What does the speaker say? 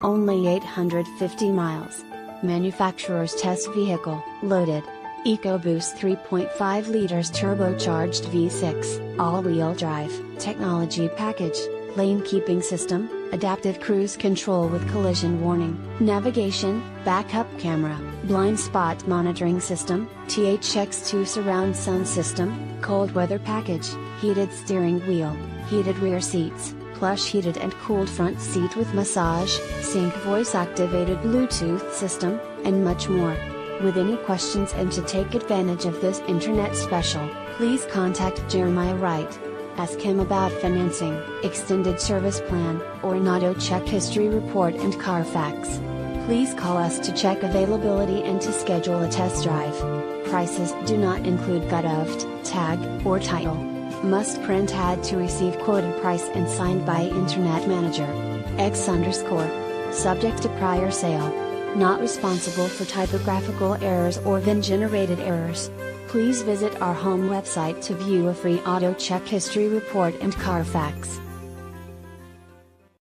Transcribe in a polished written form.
Only 850 miles. Manufacturer's test vehicle, loaded. EcoBoost 3.5 liters turbocharged V6, all-wheel drive, technology package, lane keeping system, adaptive cruise control with collision warning, navigation, backup camera, blind spot monitoring system, THX2 surround sound system, cold weather package, heated steering wheel, heated rear seats, plush heated and cooled front seat with massage, sync voice activated Bluetooth system, and much more. With any questions and to take advantage of this internet special, please contact Jeremiah Wright. Ask him about financing, extended service plan, or an auto check history report and Carfax. Please call us to check availability and to schedule a test drive. Prices do not include gov, tag, or title. Must print ad to receive quoted price and signed by Internet Manager. X_. Subject to prior sale. Not responsible for typographical errors or VIN-generated errors. Please visit our home website to view a free auto check history report and Carfax.